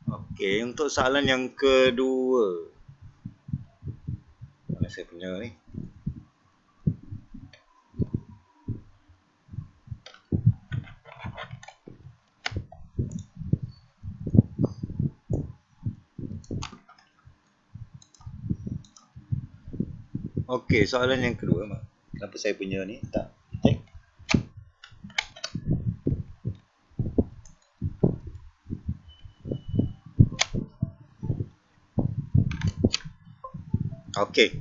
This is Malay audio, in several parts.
Okey, untuk soalan yang kedua. Mana saya punya ni? Okey, soalan yang kedua. Kenapa saya punya ni tak detect? Okey.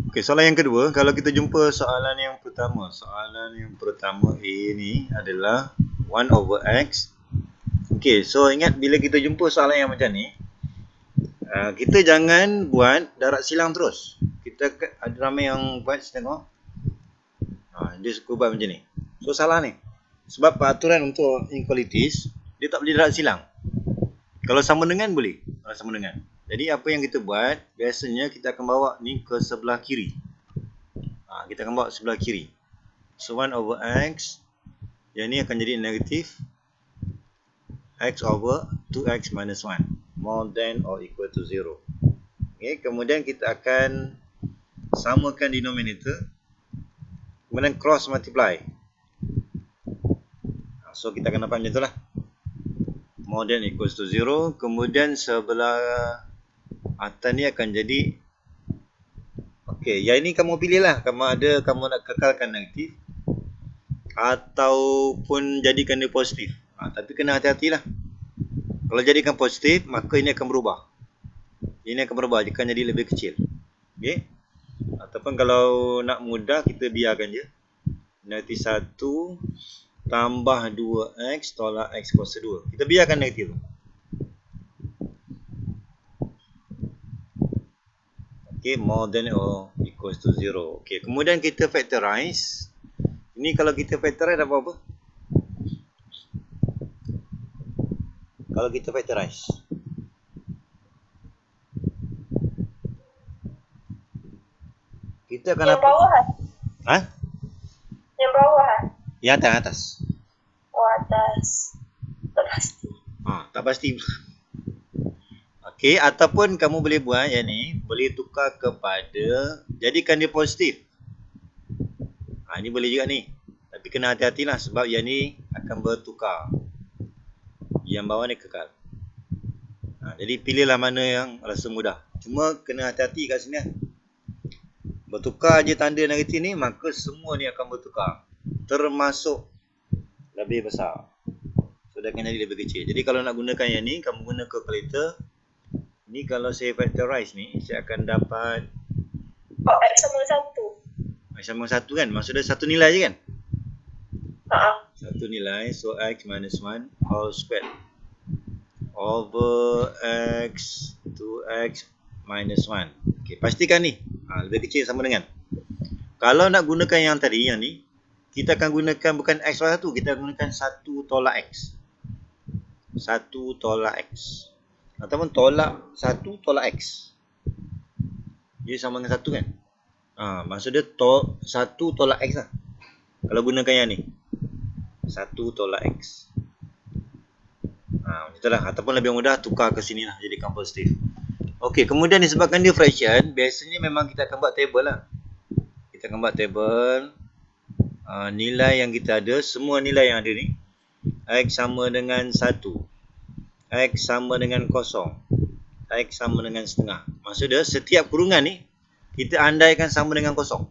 Okey, soalan yang kedua. Kalau kita jumpa soalan yang pertama. Soalan yang pertama A ni adalah 1/x. Okey, so ingat bila kita jumpa soalan yang macam ni, kita jangan buat darat silang terus. Kita ada ramai yang buat, tengok. Dia suka buat macam ni. So salah ni. Sebab peraturan untuk inequalities, dia tak boleh darat silang. Kalau sama dengan boleh. Kalau sama dengan. Jadi apa yang kita buat, biasanya kita akan bawa ni ke sebelah kiri. Kita akan bawa sebelah kiri. So 1/x, yang ni akan jadi negatif x over 2x minus 1 more than or equal to 0. Okay, kemudian kita akan samakan denominator, kemudian cross multiply. So kita akan dapat macam tu lah, more than equals to 0. Kemudian sebelah atas ni akan jadi, okey, yang ini kamu pilih lah. Kamu nak kekalkan negatif ataupun jadikan dia positif. Tapi kena hati-hati lah. Kalau jadikan positif, maka ini akan berubah. Ini akan berubah, akan jadi lebih kecil. Okey. Ataupun kalau nak mudah, kita biarkan je. Negatif 1 tambah 2x tolak x kuasa 2. Kita biarkan negatif tu. Okay, more than or equals to 0. Okay, kemudian kita factorize. Ini kalau kita factorize dapat apa? Kalau kita factorize, kita akan yang bawah kan? Yang bawah kan? Yang atas. Oh, atas. Tak pasti. Tak pasti. Okey, ataupun kamu boleh buat yang ni, boleh tukar kepada, jadikan dia positif. Ini boleh juga ni. Tapi kena hati-hatilah sebab yang ni akan bertukar. Yang bawah ni kekal. Jadi pilihlah mana yang rasa mudah. Cuma kena hati-hati kat sini lah. Bertukar je tanda negatif ni, maka semua ni akan bertukar. Termasuk lebih besar. So dia akan jadi lebih kecil. Jadi kalau nak gunakan yang ni, kamu guna calculator. Ni kalau saya factorize ni, saya akan dapat X sama 1. X sama 1 kan? Maksudnya satu nilai je kan? Satu nilai. So x minus 1 whole squared over x 2x minus 1. Okay, pastikan ni lebih kecil sama dengan. Kalau nak gunakan yang tadi, yang ni, kita akan gunakan bukan x plus 1, kita akan gunakan 1 tolak x. 1 tolak x. Ataupun tolak 1 tolak x. Dia sama dengan 1 kan? Maksud dia 1 tolak x lah. Kalau gunakan yang ni, 1 tolak x. Macam itulah. Ataupun lebih mudah, tukar ke sini lah, jadikan positif. Okey, kemudian disebabkan dia fraction, biasanya memang kita akan buat table lah. Kita akan buat table. Nilai yang kita ada, semua nilai yang ada ni, x sama dengan 1, x sama dengan 0, x sama dengan setengah. Maksudnya setiap kurungan ni kita andaikan sama dengan 0.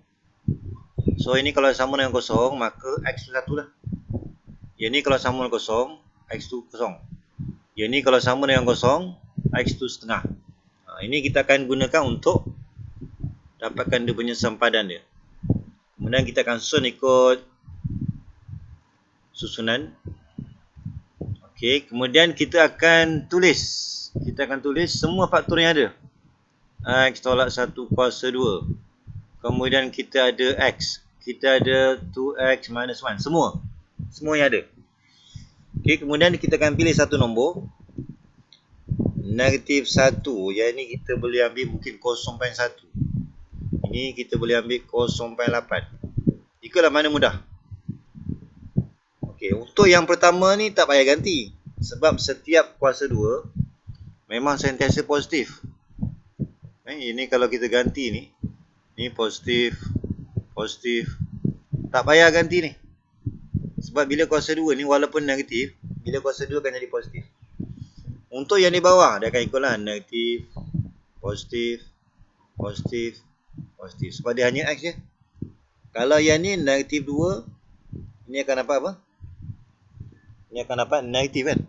So ini kalau sama dengan 0, maka x tu 1 lah. Yang ni kalau sama dengan 0, x tu 0. Yang ni kalau sama dengan 0, x tu setengah. Ini kita akan gunakan untuk dapatkan dia punya sempadan dia. Kemudian kita akan susun ikut susunan. Okey, kemudian kita akan tulis. Kita akan tulis semua faktor yang ada. X tolak 1 kuasa 2. Kemudian kita ada x. Kita ada 2x minus 1. Semua yang ada. Okey, kemudian kita akan pilih satu nombor. Negatif 1. Yang ini kita boleh ambil mungkin 0.1. Ini kita boleh ambil 0.8. Ikutlah mana mudah. Okey, untuk yang pertama ni tak payah ganti. Sebab setiap kuasa 2 memang sentiasa positif. Ini kalau kita ganti ni, ni positif, positif. Tak payah ganti ni. Sebab bila kuasa 2 ni walaupun negatif, bila kuasa 2 akan jadi positif. Untuk yang di bawah, dia akan ikutlah negatif, positif, positif, positif. Sebab dia hanya X je. Kalau yang ni negatif 2, ini akan dapat apa? Ini akan dapat negatif kan?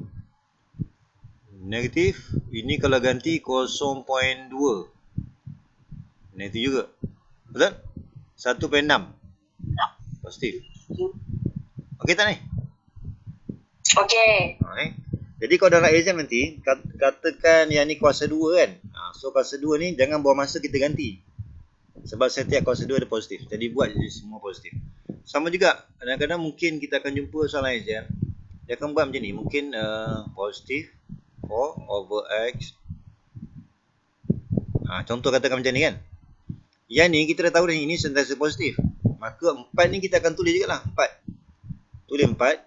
Negatif, ini kalau ganti 0.2. Negatif juga. Betul? 1.6. Positif. Okey tak ni? Okey. Okay. Jadi kalau dalam exam nanti, katakan yang ni kuasa 2 kan? So kuasa 2 ni jangan buang masa kita ganti. Sebab setiap kuasa 2 ada positif. Jadi buat je semua positif. Sama juga, kadang-kadang mungkin kita akan jumpa soalan exam. Dia akan buat macam ni. Mungkin positif 4 over X. Contoh katakan macam ni kan? Yang ni kita dah tahu dah ini sentiasa positif. Maka 4 ni kita akan tulis juga lah. 4. Tulis 4.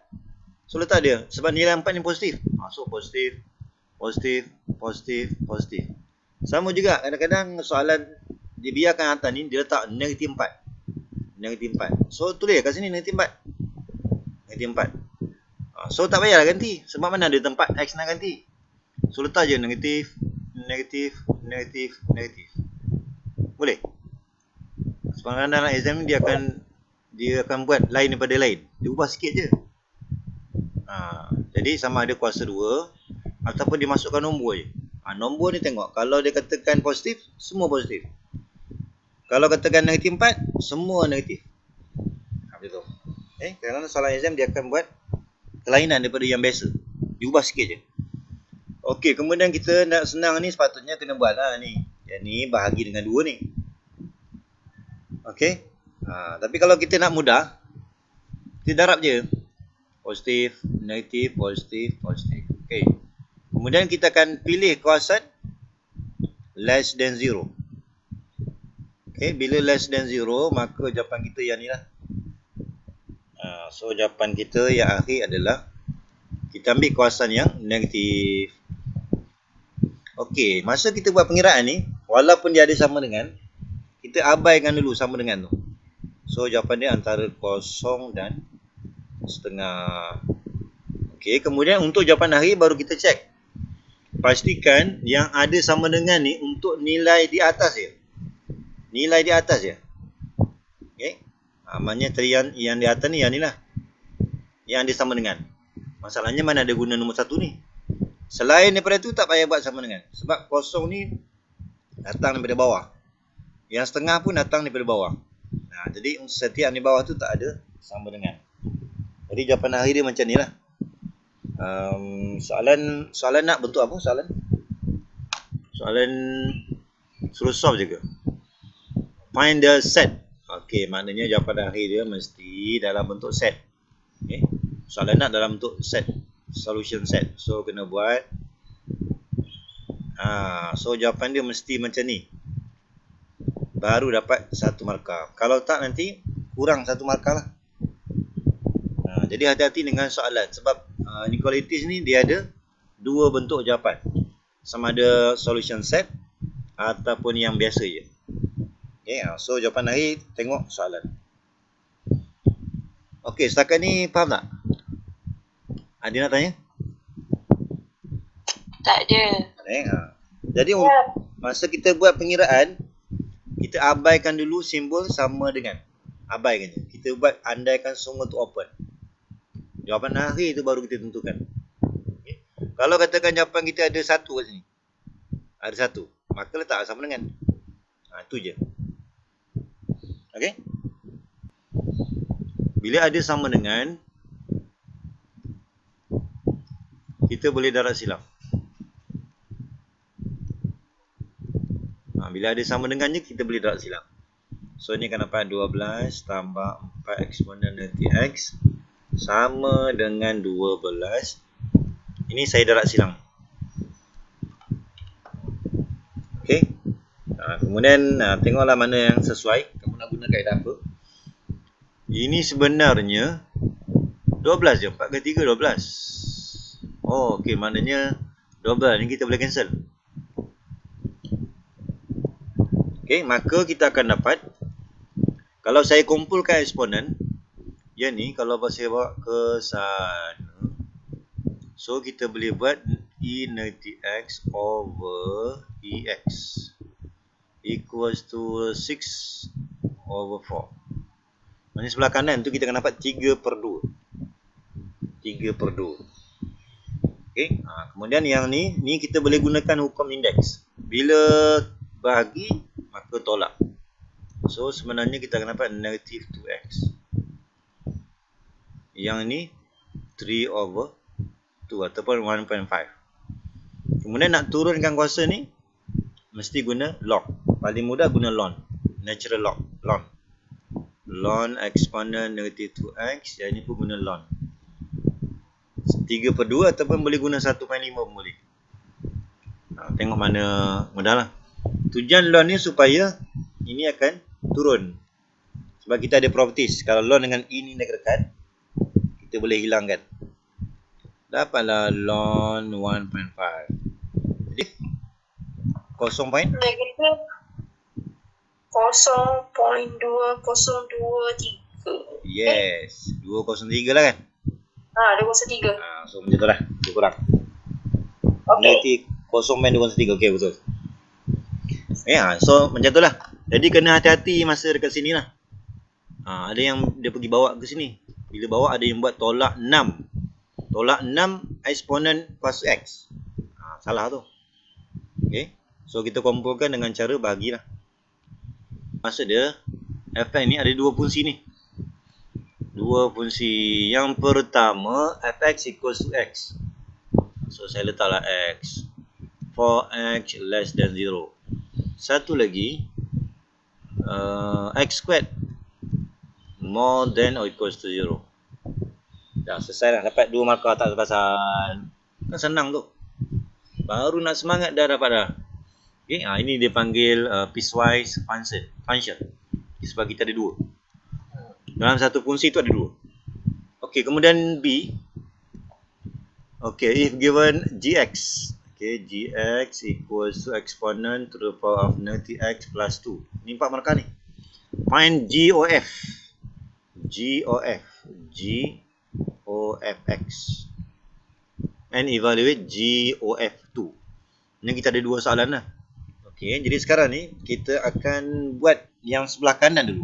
So letak dia. Sebab nilai 4 ni positif. So positif, positif, positif, positif. Sama juga kadang-kadang soalan dia biarkan atas ni dia letak negatif 4. Negatif 4. So tulis kat sini negatif 4. Negatif 4. So tak payahlah ganti. Sebab mana ada tempat X nak ganti. So letak je negatif, negatif, negatif, negatif. Boleh? Sebab dalam exam ni dia akan buat lain daripada lain. Dia ubah sikit je. Jadi sama ada kuasa 2 ataupun dia masukkan nombor je. Nombor ni tengok. Kalau dia katakan positif, semua positif. Kalau katakan negatif 4, semua negatif. Macam tu. Kerana soalan exam dia akan buat kelainan daripada yang biasa. Dia ubah sikit je. Okey, kemudian kita nak senang ni sepatutnya kena buat lah ni. Yang ni bahagi dengan 2 ni. Okey. Tapi kalau kita nak mudah, kita darab je. Positif, negatif, positif, positif. Okey. Kemudian kita akan pilih kawasan less than 0. Okey, bila less than 0, maka jawapan kita yang ni lah. So jawapan kita yang akhir adalah kita ambil kawasan yang negatif. Okey, masa kita buat pengiraan ni, walaupun dia ada sama dengan, kita abaikan dulu sama dengan tu. So jawapan dia antara 0 dan setengah. Okey, kemudian untuk jawapan akhir baru kita cek. Pastikan yang ada sama dengan ni untuk nilai di atas je. Nilai di atas je. Okey. Maknanya tadi yang di atas ni yang ni lah. Yang ada sama dengan. Masalahnya mana ada guna nombor 1 ni. Selain daripada tu tak payah buat sama dengan. Sebab 0 ni datang daripada bawah. Yang setengah pun datang daripada bawah. Jadi setiap di bawah tu tak ada sama dengan. Jadi jawapan akhir dia macam ni lah. Soalan nak bentuk apa soalan? Soalan suruh solve je ke? Find the set. Okey, maknanya jawapan akhir dia mesti dalam bentuk set. Okey. Soalan nak dalam bentuk set. Solution set. So kena buat. So jawapan dia mesti macam ni. Baru dapat 1 markah. Kalau tak nanti kurang 1 markah lah. Jadi hati-hati dengan soalan. Sebab inequalities ni dia ada 2 bentuk jawapan. Sama ada solution set ataupun yang biasa je. Okay, so jawapan akhir tengok soalan. Okey, setakat ni faham tak? Ada nak tanya? Tak ada. Jadi masa kita buat pengiraan, kita abaikan dulu simbol sama dengan. Abaikan je. Kita buat andaikan semua tu open. Jawapan akhir tu baru kita tentukan. Okay. Kalau katakan jawapan kita ada 1 kat sini. Ada 1. Maka letak sama dengan. Itu je. Okey. Bila ada sama dengan, kita boleh darab silang. Bila ada sama dengan je, kita boleh darab silang. So ni akan dapat 12 tambah 4 eksponen negatif X sama dengan 12. Ini saya darab silang. Okey. Kemudian tengoklah mana yang sesuai. Kamu nak guna kaedah apa? Ini sebenarnya 12 je. 4 ke 3, 12. Oh, okey, maknanya 12 ni kita boleh cancel. Okey, maka kita akan dapat, kalau saya kumpulkan eksponen, yang ni kalau saya bawa ke sana, so kita boleh buat E negative X over EX equals to 6 over 4. Maksudnya sebelah kanan tu kita akan dapat 3/2. 3/2. Okey, kemudian yang ni kita boleh gunakan hukum indeks. Bila bahagi, maka tolak. So sebenarnya kita akan dapat negative 2x. Yang ni 3/2 ataupun 1.5. Kemudian nak turunkan kuasa ni, mesti guna log. Paling mudah guna ln. Natural log. Ln eksponen negative 2x. Yang ni pun guna ln. 3/2 ataupun boleh guna 1.5 pun boleh. Tengok mana mudah lah. Tujuan ln ni supaya ini akan turun. Sebab kita ada properties. Kalau ln dengan E ni dekat, kita boleh hilangkan. Dapatlah ln 1.5. Jadi 0 point? Negatif 0.2023. Yes. 203 lah kan? 203. So macam tu lah. Dia kurang. Okay. Negatif 0.213. Okey, betul. So macam tu lah. Jadi kena hati-hati masa dekat sini lah. Ada yang dia pergi bawa ke sini. Bila bawa ada yang buat tolak 6. Tolak 6 eksponen kuasa X. Salah tu. Okay. So kita kumpulkan dengan cara bahagilah. Maksud dia, fx ni ada dua fungsi ni. Dua fungsi. Yang pertama, fx equals to x. So saya letaklah x. For x less than 0. Satu lagi, x squared more than or equals to 0. Dah selesai dah, dapat 2 markah tak pasal. Kan senang tu. Baru nak semangat dah dapat dah. Okay, ini dia panggil piecewise function. Sebab kita ada 2. Dalam satu fungsi tu ada 2. Okay, kemudian B. Okay, if given gx. Okay, gx equals to exponent to the power of negative x plus 2. Ni 4 markah ni. Find g of f. G of x. And evaluate g of f2. Ni kita ada 2 soalan lah. Okay, jadi sekarang ni kita akan buat yang sebelah kanan dulu.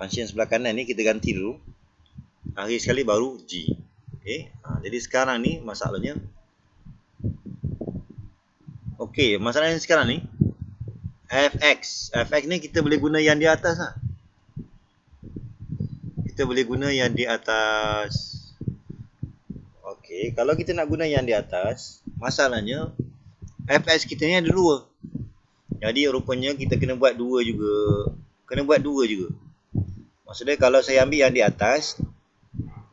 Function sebelah kanan ni kita ganti dulu. Akhir sekali baru g. Okay, jadi sekarang ni masalahnya. Okay, masalahnya sekarang ni fx ni kita boleh guna yang di atas lah. Kita boleh guna yang di atas. Okay, kalau kita nak guna yang di atas, masalahnya fx kita ni ada 2. Jadi rupanya kita kena buat 2 juga. Maksudnya kalau saya ambil yang di atas,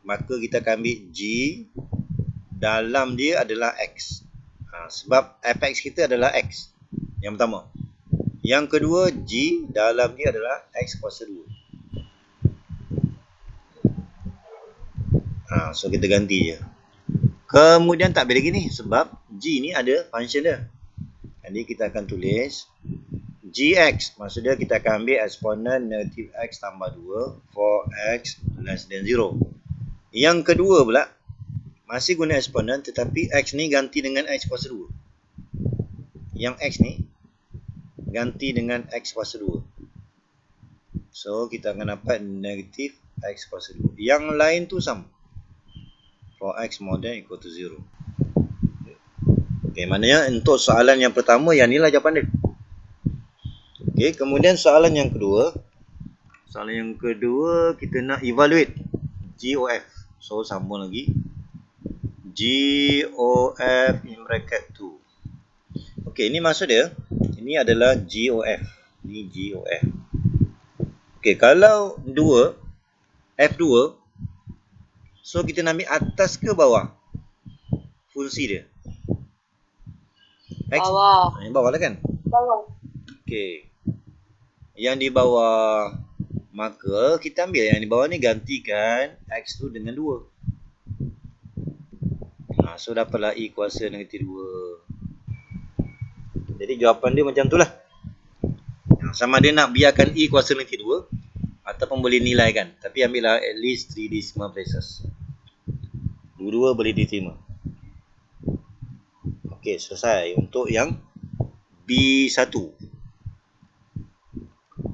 maka kita akan ambil g, dalam dia adalah x. Sebab fx kita adalah x. Yang pertama. Yang kedua, g, dalam dia adalah x kuasa 2. So kita ganti je. Kemudian tak boleh gini sebab g ni ada function dia. Jadi kita akan tulis gx. Maksudnya kita akan ambil eksponen negative x tambah 2 for x less than 0. Yang kedua pula, masih guna eksponen tetapi x ni ganti dengan x kuasa 2. Yang x ni ganti dengan x kuasa 2. So kita akan dapat negative x kuasa 2. Yang lain tu sama. For x more than equal to 0. Okay, maknanya untuk soalan yang pertama, yang inilah jawapan dia. Okay, kemudian soalan yang kedua. Kita nak evaluate g of f. So sambung lagi. G of f in bracket 2. Okay, ini maksud dia. Ini adalah g of f. Ini g of f. Okay, kalau 2, f2. So kita nak ambil atas ke bawah fungsi dia? X? Bawah. Yang bawah lah kan? Bawah. Okay. Yang di bawah, maka kita ambil yang di bawah ni, gantikan x tu dengan 2. So dapatlah E kuasa negatif 2. Jadi jawapan dia macam tu lah. Sama dia nak biarkan E kuasa negatif 2 ataupun boleh nilaikan. Tapi ambillah at least 3 decimal places. Dua-dua boleh diterima. Okey, selesai untuk yang B1.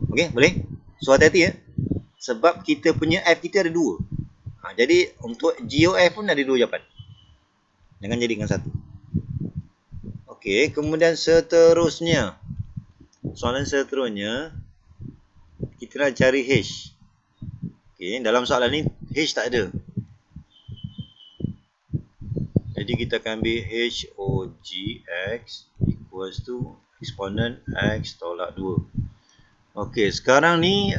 Okey, boleh? So hati-hati ya. Sebab kita punya F kita ada 2. Jadi untuk GOF pun ada 2 jawapan. Jangan jadikan 1. Okey, kemudian seterusnya. Soalan seterusnya, kita nak cari H. Okey, dalam soalan ni H tak ada. Jadi kita akan ambil HOGX equals to eksponen X tolak 2. Okey, sekarang ni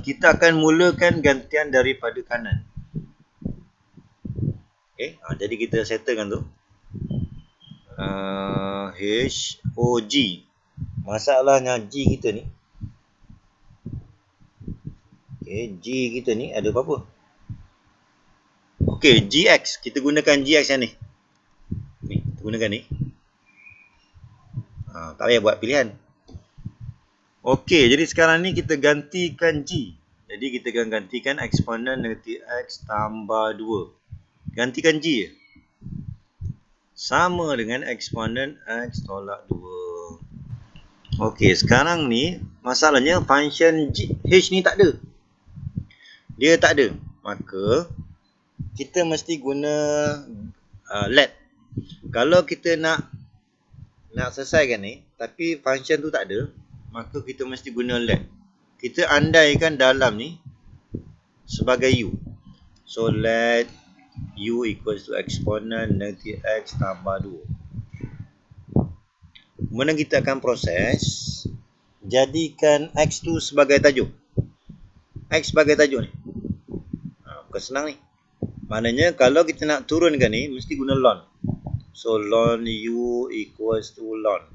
kita akan mulakan gantian daripada kanan. Okey, jadi kita settlekan tu. HOG. Masalahnya G kita ni. Okey, G kita ni ada apa-apa? Okey, GX. Kita gunakan GX yang ni. Ni, kita gunakan ni. Tak payah buat pilihan. Okey, jadi sekarang ni kita gantikan G. Jadi kita akan gantikan eksponen negatif X tambah 2. Gantikan G je. Sama dengan eksponen X tolak 2. Okey, sekarang ni masalahnya function H ni tak ada. Dia tak ada. Maka kita mesti guna let. Kalau kita nak selesaikan ni tapi function tu tak ada, maka kita mesti guna let. Kita andaikan dalam ni sebagai U. So let U equals to eksponen negatif X tambah 2. Kemudian kita akan proses. Jadikan X tu sebagai tajuk. X sebagai tajuk ni. Bukan senang ni. Maknanya kalau kita nak turunkan ni, mesti guna ln. So ln U equals to ln.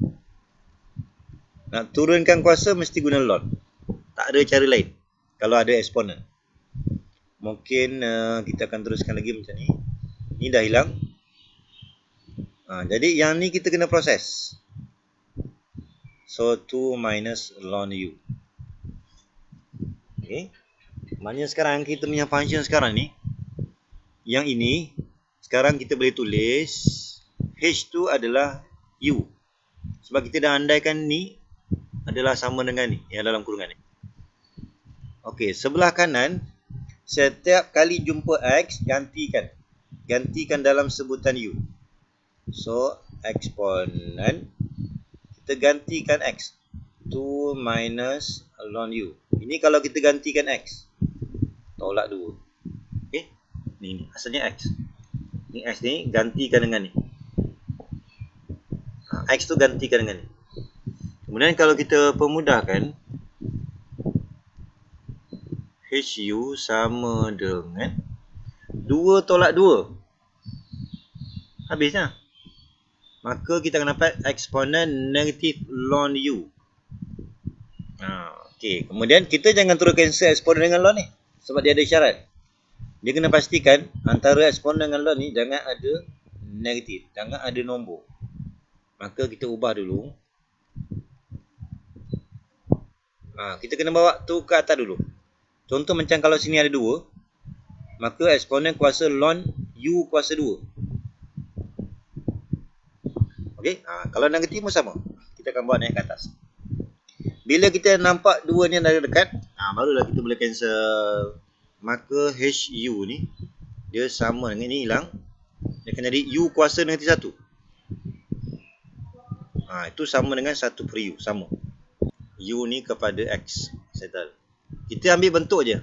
Nak turunkan kuasa, mesti guna ln. Tak ada cara lain. Kalau ada eksponen. Mungkin kita akan teruskan lagi macam ni. Ni dah hilang. Jadi yang ni kita kena proses. So 2 minus ln U. Okay. Maknanya sekarang kita punya function sekarang ni, yang ini, sekarang kita boleh tulis H tu adalah U. Sebab kita dah andaikan ni adalah sama dengan ni, yang dalam kurungan ni. Okey, sebelah kanan, setiap kali jumpa X, gantikan. Gantikan dalam sebutan U. So, eksponen, kita gantikan X. 2 minus ln U. Ini kalau kita gantikan X. Tolak 2. Okey, ni asalnya X. Ni X ni gantikan dengan ni. X tu gantikan dengan ni. Kemudian kalau kita permudahkan, HU sama dengan 2 tolak 2. Habislah. Maka kita akan dapat eksponen negatif ln U. Okey, kemudian kita jangan terus cancel eksponen dengan ln ni. Sebab dia ada syarat. Dia kena pastikan antara eksponen dengan ln ni jangan ada negatif. Jangan ada nombor. Maka kita ubah dulu. Kita kena bawa tu ke atas dulu. Contoh macam kalau sini ada 2. Maka eksponen kuasa ln U kuasa 2. Okey, kalau negatif pun sama. Kita akan bawa naik ke atas. Bila kita nampak 2 ni dah dekat, barulah kita boleh cancel. Maka HU ni dia sama dengan ni hilang. Dia akan jadi U kuasa negatif 1. Itu sama dengan 1 per U, sama. U ni kepada X. Settle. Kita ambil bentuk je.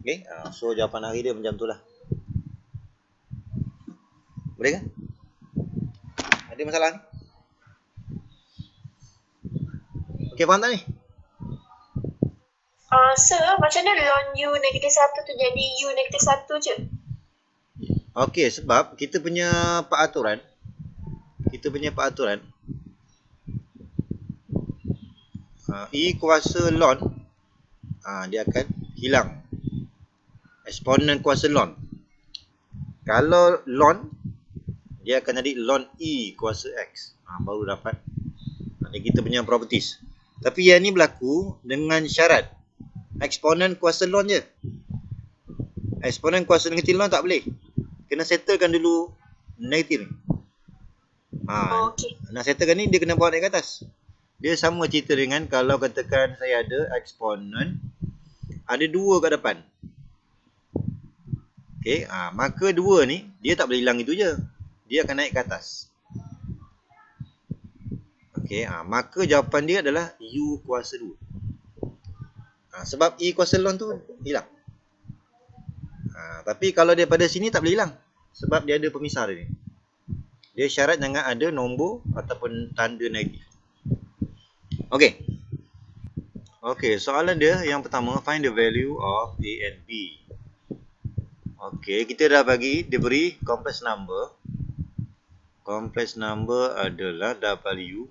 Okey, so jawapan hari dia macam tu lah. Boleh kan? Ada masalah ni? Okey, faham tak ni? Sir, macam mana ln U negatif 1 tu jadi U negatif 1 je? Okey, sebab kita punya peraturan. E kuasa ln, dia akan hilang. Eksponen kuasa ln. Kalau ln, dia akan jadi ln E kuasa X. Baru dapat. Ini kita punya properties. Tapi yang ni berlaku dengan syarat eksponen kuasa ln je. Eksponen kuasa negatif ln tak boleh. Kena settlekan dulu negatif ni. Okey. Nak settlekan ni dia kena bawa naik ke atas. Dia sama cerita dengan kalau katakan saya ada eksponen ada 2 kat depan. Okey, maka 2 ni dia tak boleh hilang itu je. Dia akan naik ke atas. Okey, maka jawapan dia adalah U kuasa 2. Sebab E kuasa ln tu hilang. Tapi kalau daripada sini tak boleh hilang. Sebab dia ada pemisah dia ni. Dia syarat jangan ada nombor ataupun tanda negatif. Okey. Okey, soalan dia yang pertama, find the value of A and B. Okey, kita dah bagi, dia beri complex number. Complex number adalah W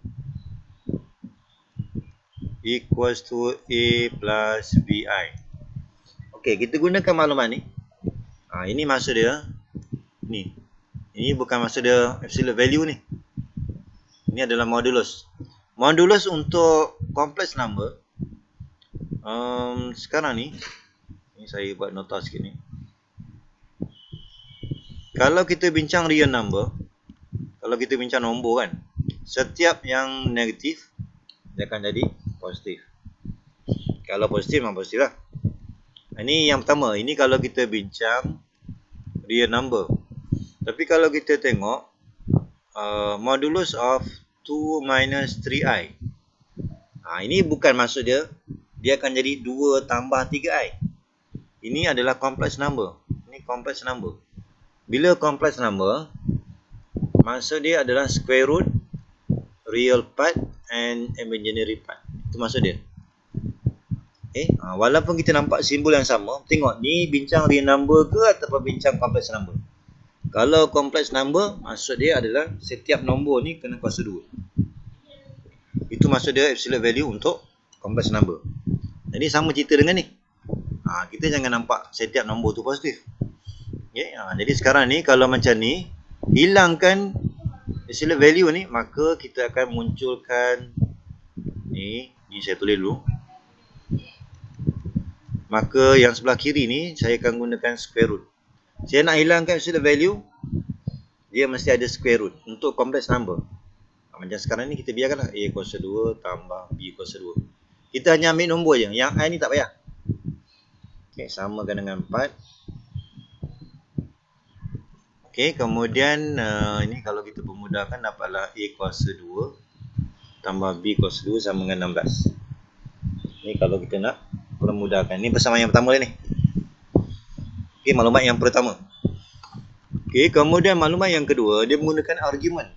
equals to A plus BI. Okey, kita gunakan maklumat ni. Ini maksud dia. Ni. Ini bukan maksud dia absolute value ni. Ini adalah modulus. Modulus untuk complex number. Sekarang ni saya buat nota sikit ni. Kalau kita bincang real number, kalau kita bincang nombor kan, setiap yang negatif dia akan jadi positif. Kalau positif memang positif lah. Ini yang pertama. Ini kalau kita bincang real number. Tapi kalau kita tengok modulus of 2 minus 3i. Ini bukan maksud dia akan jadi 2 tambah 3i. Ini adalah complex number. Ini complex number. Bila complex number, maksud dia adalah square root, real part and imaginary part. Itu maksud dia. Walaupun kita nampak simbol yang sama, tengok ni bincang real number ke ataupun bincang complex number. Kalau complex number, maksud dia adalah setiap nombor ni kena kuasa 2. Itu maksud dia absolute value untuk complex number. Jadi sama cerita dengan ni. Kita jangan nampak setiap nombor tu positif. Okay? Jadi sekarang ni kalau macam ni, hilangkan absolute value ni, maka kita akan munculkan ni saya tulis dulu. Maka yang sebelah kiri ni saya akan gunakan square root. Saya nak hilangkan absolute value, dia mesti ada square root untuk complex number. Macam sekarang ni kita biarkanlah A kuasa 2 tambah B kuasa 2. Kita hanya ambil nombor je. Yang I ni tak payah. Okey, samakan dengan 4. Okey, kemudian ini kalau kita permudahkan dapatlah A kuasa 2 tambah B kuasa 2 sama dengan 16. Ini kalau kita nak permudahkan. Ini persamaan yang pertama ni. Okey, maklumat yang pertama. Okey, kemudian maklumat yang kedua, dia menggunakan argument.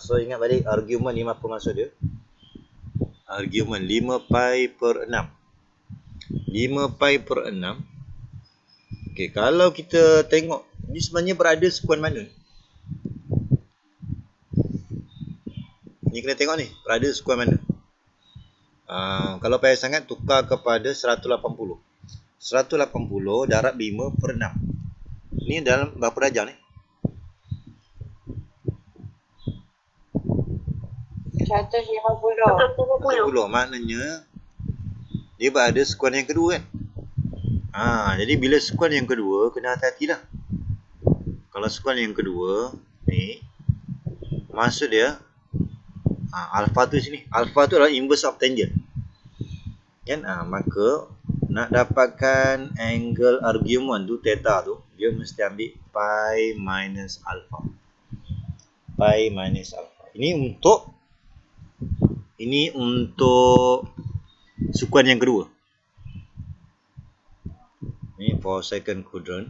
So ingat balik argument ni apa maksud dia? Argument 5 pi per 6. 5 pi per 6. Okey, kalau kita tengok ni sebenarnya berada sekuan mana? Ni kena tengok ni, berada sekuan mana? Kalau payah sangat tukar kepada 180. 180 darab 5 per 6. Ni dalam berapa darjah ni? 150. Maknanya dia berada sekuan yang kedua kan? Jadi bila sekuan yang kedua, kena hati-hati lah. Kalau sekuan yang kedua ni, maksud dia alpha tu sini. Alpha tu adalah inverse of tangent kan? Maka nak dapatkan angle argument tu, theta tu, dia mesti ambil pi minus alpha. Pi minus alpha. Ini untuk sukuan yang kedua. Ini for second quadrant.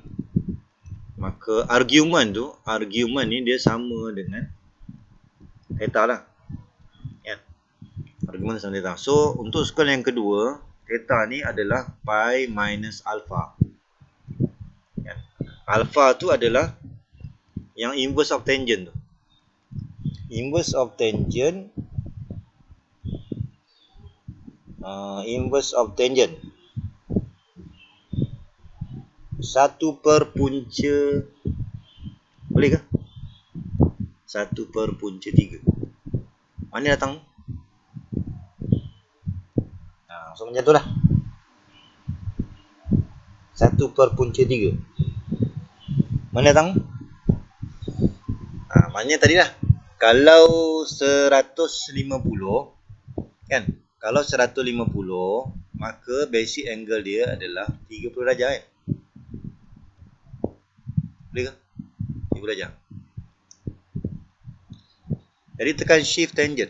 Maka argument ni dia sama dengan theta lah. Kan? Argument sama theta. So untuk sukuan yang kedua, theta ni adalah pi minus alpha. Kan? Alpha tu adalah yang inverse of tangent tu. Inverse of tangent 1 per punca, boleh ke? 1 per punca 3. Mana datang? So macam tu lah. 1 per punca 3. Mana datang? Maknanya tadi lah. Kalau 150, kan? Kalau 150, maka basic angle dia adalah 30 darjah kan? Boleh ke? 30 darjah. Jadi tekan shift tangent.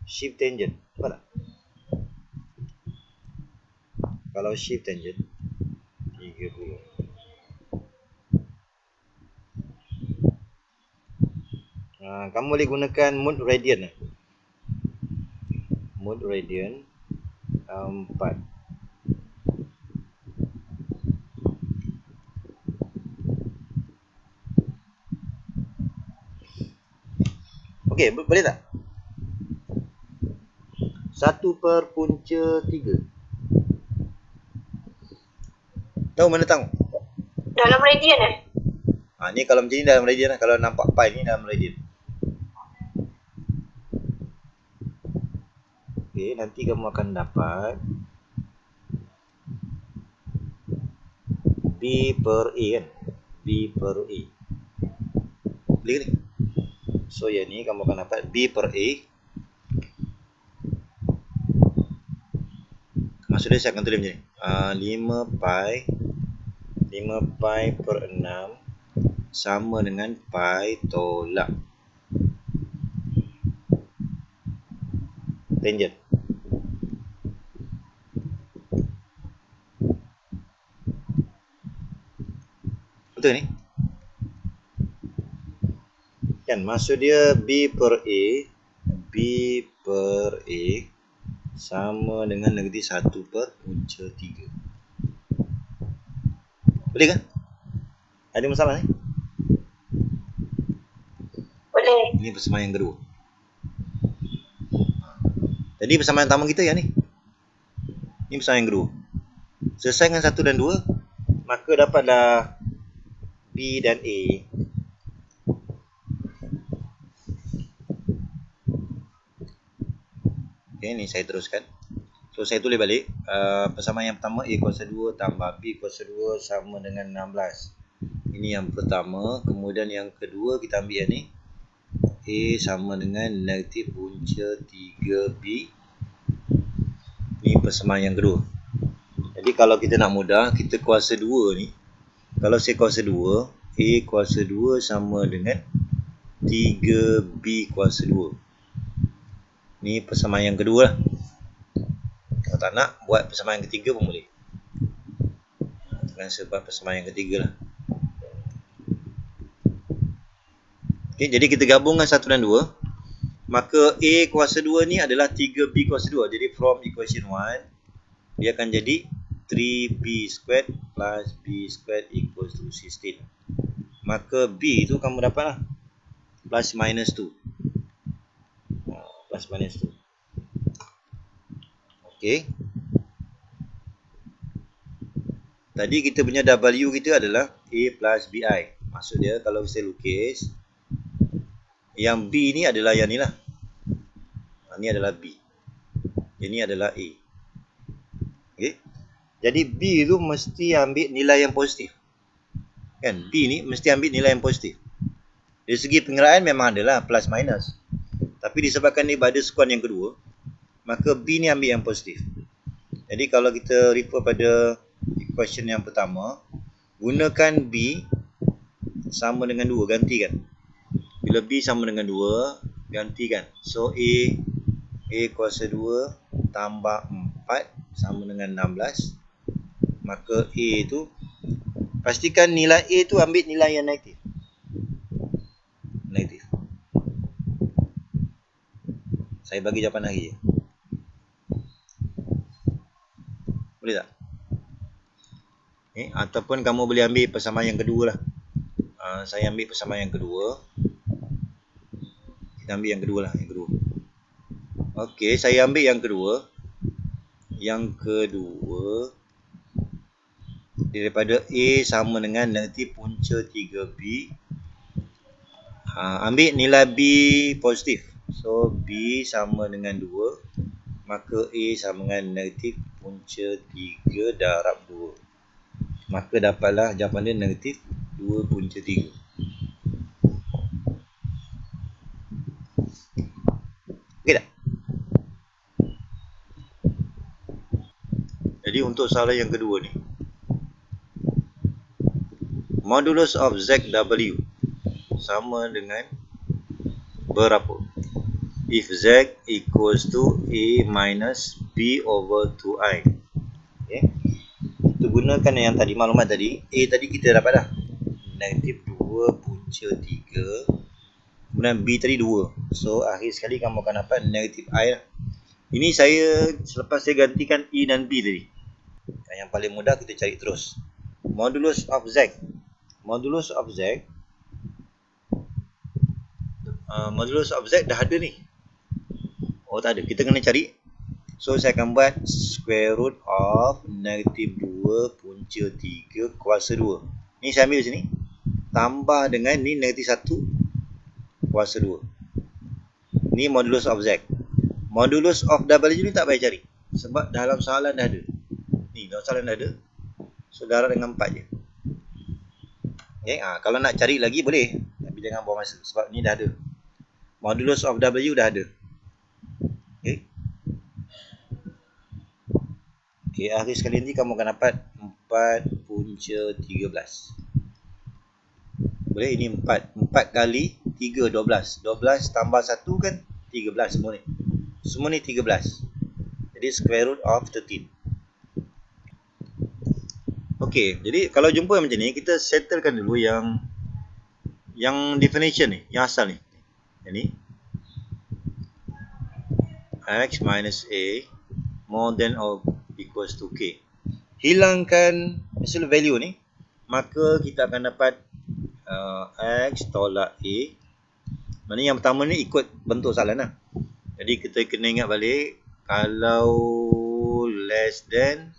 Shift tangent. Nampak tak? Kalau shift tangent 30. Kamu boleh gunakan mode radian. Mode radian 4. Okey, boleh tak? 1 per punca 3. Tahu mana tahu? Dalam radian Ni kalau macam ni dalam radian lah. Kalau nampak pi ni dalam radian. Okey, nanti kamu akan dapat B per A kan? B per A. Boleh ke ni? So yang ni kamu akan dapat B per A. Maksudnya saya akan tulis macam ni. 5 pi per 6 sama dengan pi tolak tangent. Betul ni? Kan maksud dia B per A sama dengan negatif 1 per punca 3. Boleh kan? Ada masalah ni? boleh. Ini persamaan yang kedua. Jadi persamaan pertama kita yang ni. Ini persamaan yang kedua. Selesai dengan 1 dan 2, maka dapatlah B dan A. Okay, ni saya teruskan. So saya tulis balik. Persamaan yang pertama A kuasa 2 tambah B kuasa 2 sama dengan 16. Ini yang pertama. Kemudian yang kedua kita ambil yang ni. A sama dengan negatif punca 3B. Ini persamaan yang kedua. Jadi kalau kita nak mudah, kita kuasa 2 ni. Kalau saya kuasa 2, A kuasa 2 sama dengan 3B kuasa 2. Ni persamaan yang kedua lah. Kalau tak nak, buat persamaan yang ketiga pun boleh. Dengan sebab persamaan yang ketiga lah. Okay, jadi kita gabungkan 1 dan 2. Maka A kuasa 2 ni adalah 3B kuasa 2. Jadi from equation 1, dia akan jadi 3B squared plus B squared equals to 16. Maka B tu kamu dapat lah. Plus minus 2. Plus minus 2. Okay. Tadi kita punya W kita adalah A plus BI. Maksud dia kalau saya lukis, yang B ni adalah yang ni lah. Ni adalah B. Yang ni adalah A. Okay. Jadi B tu mesti ambil nilai yang positif. Kan? B ni mesti ambil nilai yang positif. Dari segi pengiraan memang adalah plus minus. Tapi disebabkan ni pada sekuan yang kedua, maka B ni ambil yang positif. Jadi kalau kita refer pada equation yang pertama, gunakan B sama dengan 2, gantikan. Bila B sama dengan 2, gantikan. So A kuasa 2 tambah 4 sama dengan 16. Maka A tu, pastikan nilai A tu ambil nilai yang negatif. Negatif. Saya bagi jawapan lagi je. Boleh tak? Ataupun kamu boleh ambil persamaan yang kedua lah. Saya ambil persamaan yang kedua. Kita ambil yang kedua lah. Yang kedua. Okey, saya ambil yang kedua. Yang kedua. daripada A sama dengan negatif punca 3B. Ambil nilai B positif. So, B sama dengan 2. Maka A sama dengan negatif punca 3 darab 2. Maka dapatlah jawapan dia negatif 2 punca 3. Okey tak? Jadi untuk soalan yang kedua ni, modulus of ZW sama dengan berapa? If Z equals to A minus B over 2I. Okay. Kita gunakan yang tadi, maklumat tadi. A tadi kita dapat dah. Negatif 2 punca 3. Kemudian B tadi 2. So, akhir sekali kamu akan dapat negatif I lah. Ini saya, selepas saya gantikan E dan B tadi. Yang paling mudah kita cari terus. Modulus of Z. Modulus of Z. Modulus of Z dah ada ni. Oh, tak ada. Kita kena cari. So, saya akan buat square root of negatif 2 punca 3 kuasa 2. Ni saya ambil sini. Tambah dengan ni negatif 1 kuasa 2. Ni modulus of Z. Modulus of W ni tak payah cari. Sebab dalam soalan dah ada. Ni, dalam soalan dah ada. So, darab dengan 4 je. Okay, kalau nak cari lagi boleh. Tapi jangan buang masa. Sebab ni dah ada. Modulus of W dah ada. Okay. Okay, akhir sekali nanti kamu akan dapat 4 punca 13. Boleh, ini 4. 4 kali 3, 12. 12 tambah 1 kan 13 semua ni. Semua ni 13. Jadi square root of 13. Okay, jadi kalau jumpa macam ni, kita settlekan dulu yang definition ni, yang asal ni. Yang ni. X minus A more than or equals to K. Hilangkan absolute value ni, maka kita akan dapat X tolak A. Maksudnya yang pertama ni ikut bentuk soalan lah. Jadi kita kena ingat balik, kalau less than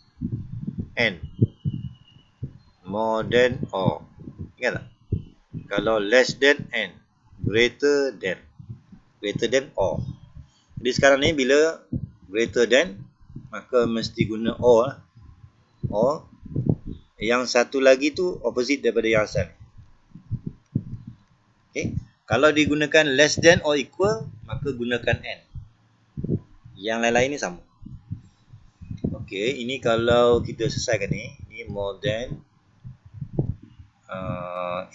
N, more than or. Ingat tak? Kalau less than N, greater than or. Jadi sekarang ni bila greater than, maka mesti guna or lah. Or. Yang satu lagi tu opposite daripada yang asal. Okay. Kalau digunakan less than or equal, maka gunakan N. Yang lain-lain ni sama. Okay, ini kalau kita selesaikan ni. Ini more than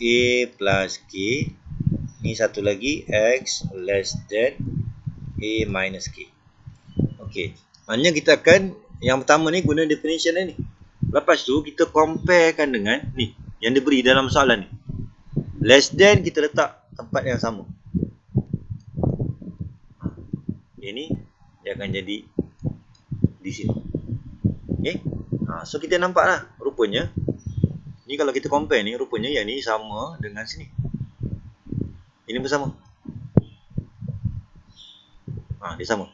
A plus K. Ini satu lagi X less than A minus K. Okay, maknanya kita akan, yang pertama ni guna definition ni. Lepas tu kita comparekan dengan ni yang diberi dalam soalan ni. Less than kita letak tempat yang sama. Ini dia akan jadi di sini. Okay. So kita nampak lah, rupanya ni kalau kita compare ni, rupanya yang ni sama dengan sini. Ini bersama. Dia sama.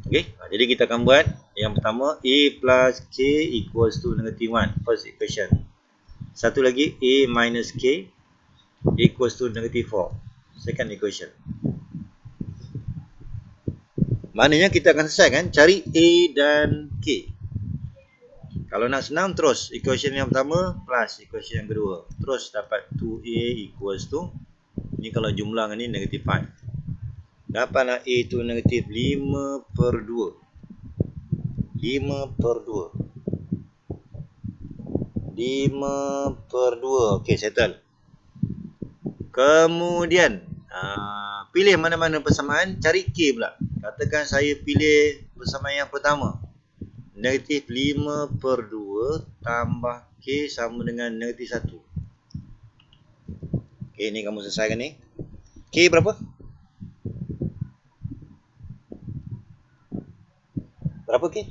Okay. Jadi kita akan buat yang pertama, A plus K equals to negative 1. First equation. Satu lagi, A minus K equals to negative 4. Second equation. Maknanya kita akan selesaikan cari A dan K. Kalau nak senang, terus equation yang pertama plus equation yang kedua. Terus dapat 2A equals to, ni kalau jumlahkan ni negative 5. Dapatlah A tu negatif 5 per 2. 5 per 2. 5 per 2. Okey, settle. Kemudian, pilih mana-mana persamaan, cari K pula. Katakan saya pilih persamaan yang pertama. Negatif 5 per 2 tambah K sama dengan negatif 1. Okey, ni kamu selesaikan ni. K berapa? Berapa K?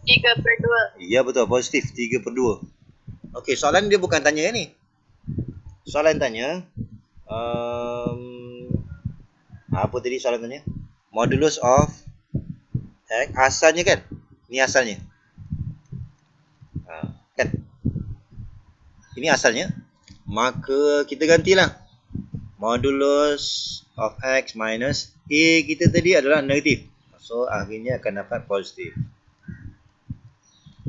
3 per 2. Ya betul, positif 3 per 2. Okey, soalan dia bukan tanya ni. Soalan tanya apa tadi soalan tanya? Modulus of X, asalnya kan? Ni asalnya. Kan? Ini asalnya. Maka kita gantilah. Modulus of X minus A kita tadi adalah negatif. So, akhirnya akan dapat positif.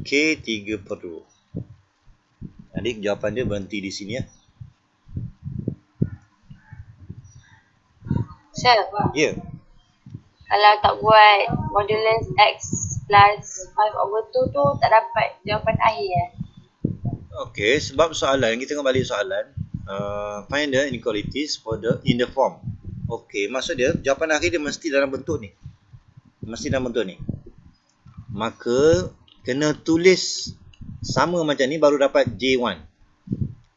K 3/2. Jadi, jawapan dia berhenti di sini ya. Sir, Ya. kalau tak buat modulus X plus 5/2 tu tak dapat jawapan akhir ya? Okey, sebab soalan, kita tengok balik soalan. Find the inequalities in the form. Okey, maksud dia, jawapan akhir dia mesti dalam bentuk ni. Mesti dalam bentuk ni. Maka, kena tulis sama macam ni baru dapat J1.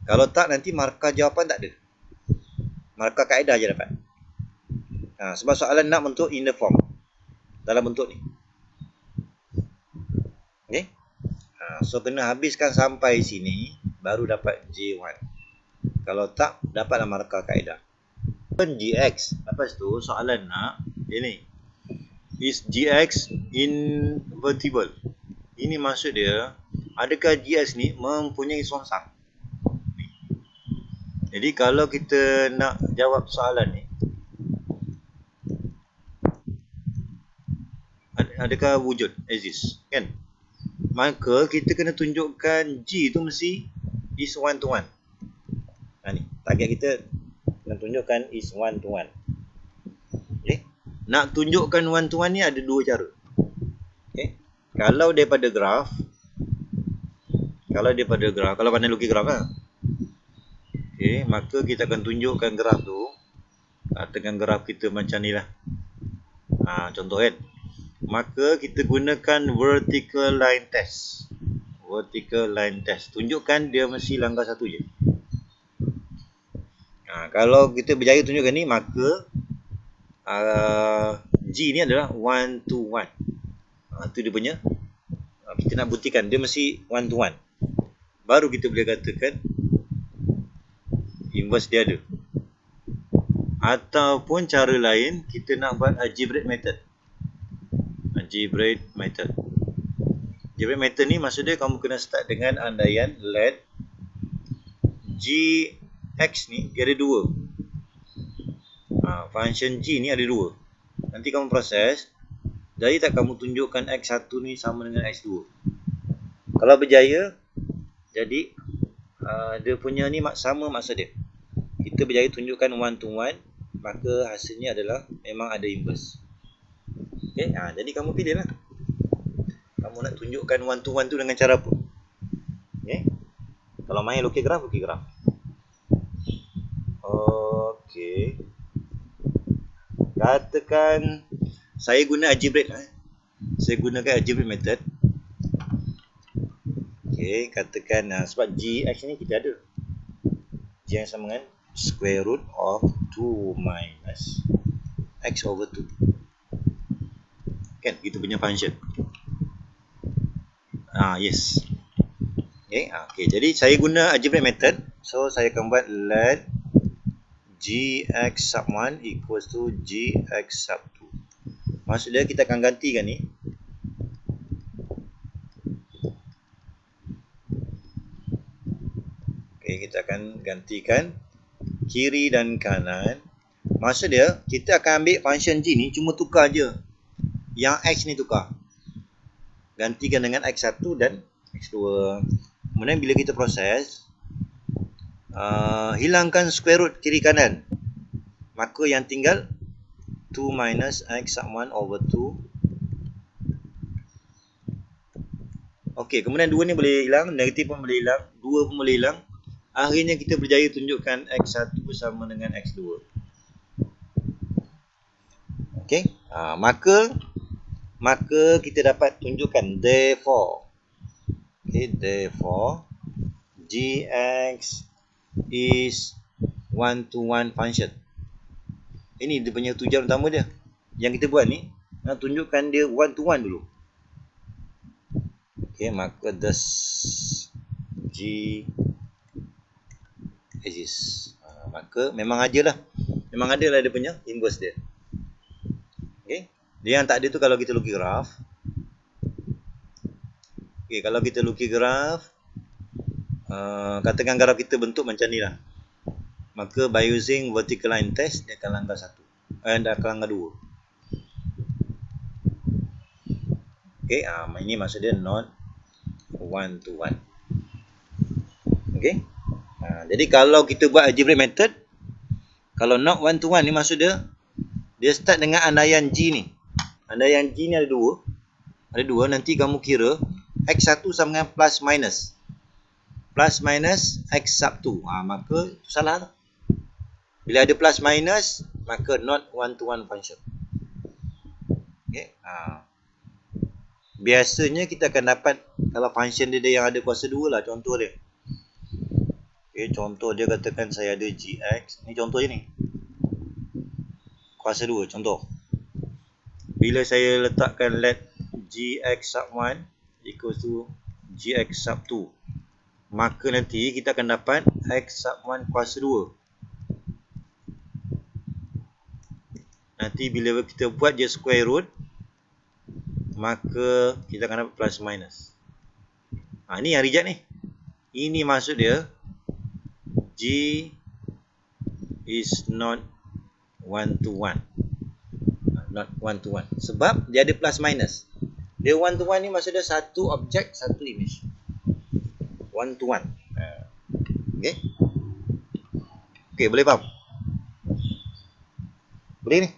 Kalau tak, nanti markah jawapan tak ada. Markah kaedah je dapat. Sebab soalan nak bentuk in the form. Dalam bentuk ni. Okey? So, kena habiskan sampai sini, baru dapat J1. Kalau tak, dapatlah markah kaedah. GX. Lepas tu, soalan nak, ini. Is GX invertible? Ini maksud dia, adakah GX ni mempunyai songsang? Jadi, kalau kita nak jawab soalan ni, adakah wujud, exist, kan? Maka kita kena tunjukkan G tu mesti is one to one. Ni target kita nak tunjukkan is one to one. Okay. Nak tunjukkan one to one ni ada dua cara. Okay. Kalau daripada graf, kalau pandai lukis graf lah. Okay, maka kita akan tunjukkan graf tu. Katakan graf kita macam ni lah. Contoh kan. Maka kita gunakan vertical line test. Vertical line test. Tunjukkan dia mesti langkah satu je. Kalau kita berjaya tunjukkan ni, maka G ni adalah 1 to 1. Itu dia punya. Kita nak buktikan dia mesti 1 to 1. Baru kita boleh katakan inverse dia ada. Ataupun cara lain, kita nak buat algebraic method. Algebraic method ni maksud dia kamu kena start dengan andaian let Gx ni dia ada dua. Function G ni ada dua. Nanti kamu proses. Jadi tak kamu tunjukkan X1 ni sama dengan X2. Kalau berjaya, jadi dia punya ni sama maksud dia. Kita berjaya tunjukkan one to one, maka hasilnya adalah memang ada inverse. Okay, jadi kamu pilih lah. Kamu nak tunjukkan one to one tu dengan cara apa? Okay. Kalau main lukis graf, Okay. Katakan saya guna algebraic. Saya gunakan algebraic method. Okay, katakan sebab Gx ni kita ada. G yang sama dengan square root of 2 minus X over 2. Kan, kita punya function. Yes. Okay, jadi saya guna algebraic method. So, saya akan buat let Gx sub 1 equals to Gx sub 2. Maksud dia kita akan gantikan ni. Okay, kita akan gantikan kiri dan kanan. Maksud dia, kita akan ambil function G ni, cuma tukar je. Yang X ni tukar. Gantikan dengan X1 dan X2. Kemudian bila kita proses, hilangkan square root kiri kanan. Maka yang tinggal 2 minus X sub 1 over 2. Okey, kemudian 2 ni boleh hilang, negatif pun boleh hilang, 2 pun boleh hilang. Akhirnya kita berjaya tunjukkan X1 sama dengan X2. Okey, maka kita dapat tunjukkan therefore. Okay, therefore Gx is one to one function. Ini dia punya tujuan utama dia. Yang kita buat ni nak tunjukkan dia one to one dulu. Okay, maka thus G exists. Maka memang adalah dia punya inverse dia. Okay. Dia yang tak ada tu kalau kita lukis graf. Okay, kalau kita lukis graf, Katakan kalau kita bentuk macam ni lah. Maka by using vertical line test, dia akan langgar 1. Dia akan langgar 2. Okay, ini maksud dia not 1 to 1. Okay. Jadi kalau kita buat algebraic method, kalau not 1 to 1 ni maksud dia start dengan andaian G ni. Andaian G ni ada 2. Ada 2, nanti kamu kira X1 sama dengan plus minus. Plus minus X sub 2. Maka itu salah tu. Bila ada plus minus, maka not 1 to 1 function. Okay. Biasanya kita akan dapat kalau function dia yang ada kuasa 2 lah, contoh dia. Okay, contoh dia katakan saya ada gx. Ni contoh je ni. Kuasa 2, contoh. Bila saya letakkan let gx sub 1 equals to gx sub 2, maka nanti kita akan dapat x sub 1 kuasa 2. Nanti bila kita buat je square root, maka kita akan dapat plus minus. Ni yang reject ni. Ini maksud dia G is not 1 to 1. Not 1 to 1. Sebab dia ada plus minus. Dia 1 to 1 ni maksud dia satu objek, satu image. 1 to 1. Okay. Okay, boleh faham? Boleh ni?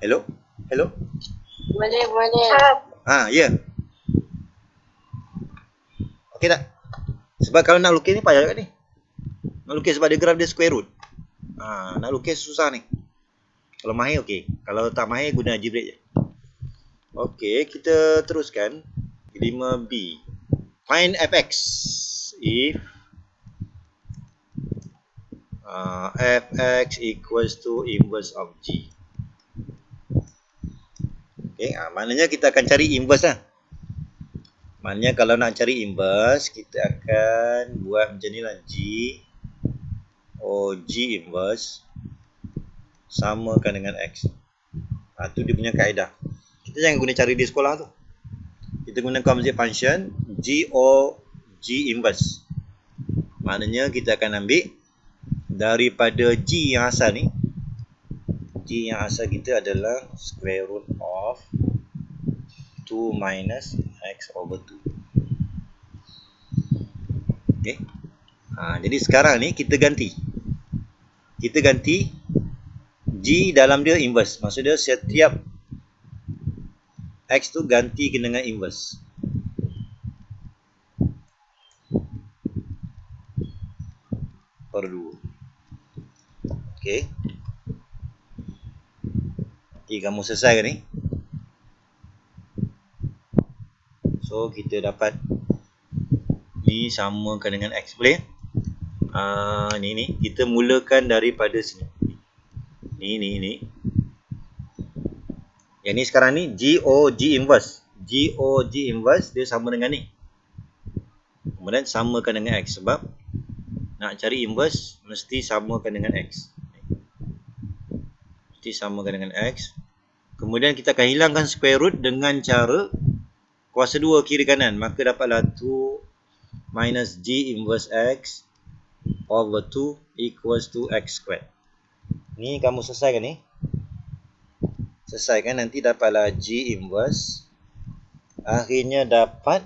Hello? Hello? Boleh. Ya. Yeah. Okay tak? Sebab kalau nak lukis ni payah kat ni. Nak lukis sebab dia graf dia square root. Nak lukis susah ni. Kalau mahir okey. Kalau tak mahir guna algebraic je. Okey, kita teruskan 5B. Find fx if fx equals to inverse of g. Okey, maknanya kita akan cari inverse lah. Maknanya kalau nak cari inverse, kita akan buat macam ni lah. G inverse samakan dengan X. Tu dia punya kaedah. Kita jangan guna cari di sekolah tu. Kita guna composite function G inverse. Maknanya kita akan ambil daripada G yang asal ni. G yang asal kita adalah square root of 2 minus X over 2. Okay. Jadi sekarang ni kita ganti. Kita ganti G dalam dia inverse. Maksud dia setiap X tu ganti dengan inverse. Per 2. Okay. Nanti kamu selesaikan ni. So kita dapat ni samakan dengan X. Boleh? Ni kita mulakan daripada sini. Ni. Yang ni sekarang ni G inverse. G inverse dia sama dengan ni. Kemudian samakan dengan X. Sebab nak cari inverse mesti samakan dengan X. Mesti samakan dengan X. Kemudian kita akan hilangkan square root dengan cara kuasa 2 kiri kanan. Maka dapatlah 2 minus G inverse X over 2 equals to X squared. Ni kamu selesaikan ni. Selesaikan, nanti dapatlah G inverse. Akhirnya dapat,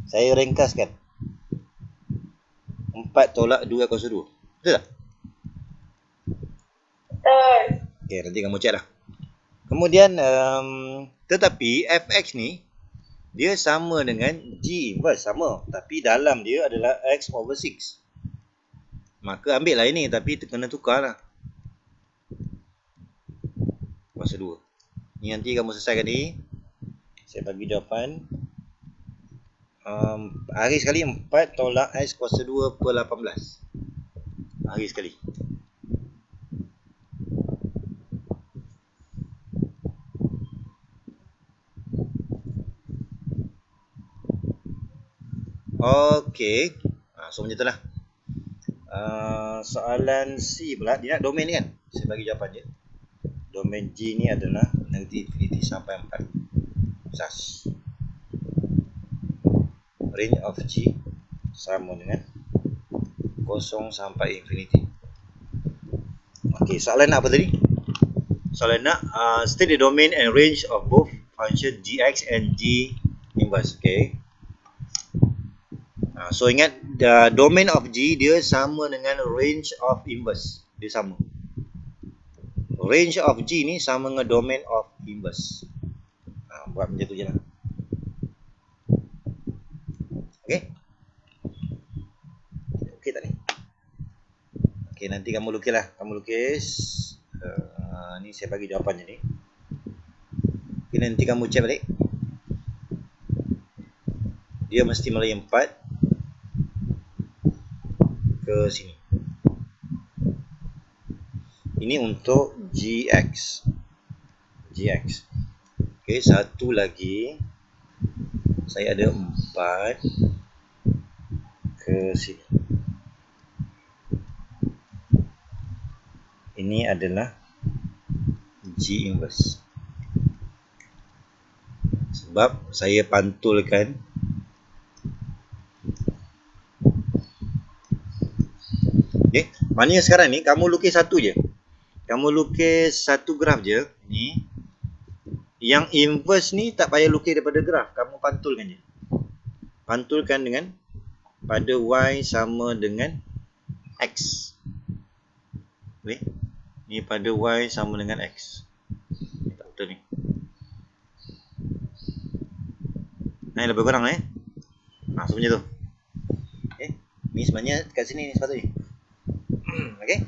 saya ringkaskan, 4 tolak 2 kuasa 2. Betul tak? Betul. Okay, nanti kamu cek lah. Kemudian, tetapi fx ni, dia sama dengan G inverse, sama. Tapi dalam dia adalah X over 6. Maka ambil lah ini, tapi kena tukar lah. Kuasa 2. Ni nanti kamu selesaikan ni. Saya bagi jawapan. Hari sekali 4 tolak X kuasa 2 per 18. Hari sekali. Okey. So macam itulah. Soalan C pula, dia nak domain ni kan? Saya bagi jawapan dia. Domain G ni adalah negatif infinity sampai 4. Sas. range of G sama dengan 0 sampai infinity. Okey, soalan nak apa tadi? Soalan nak state the domain and range of both function gx and g inverse. Okay. So ingat, the domain of g dia sama dengan range of inverse. Dia sama. Range of g ni sama dengan domain of inverse. Buat macam tu je lah. Okay. Okay tak ni? Okay, nanti kamu lukis lah. Kamu lukis. Ni saya bagi jawapannya ni. Okay, nanti kamu cek balik. Dia mesti mulai 4 ke sini. Ini untuk gx. Okay, satu lagi. Saya ada 4 ke sini. Ini adalah G inverse. Sebab saya pantulkan okay. Maknanya sekarang ni kamu lukis satu je. Kamu lukis satu graf je. Ni yang inverse ni tak payah lukis daripada graf. Kamu pantulkan je. Pantulkan dengan pada y sama dengan x. Okay. Ni pada y sama dengan x. Tak betul ni. Nah, lebih kurang so macam tu. Okay. Ni sebenarnya kat sini ni sepatutnya. Okay.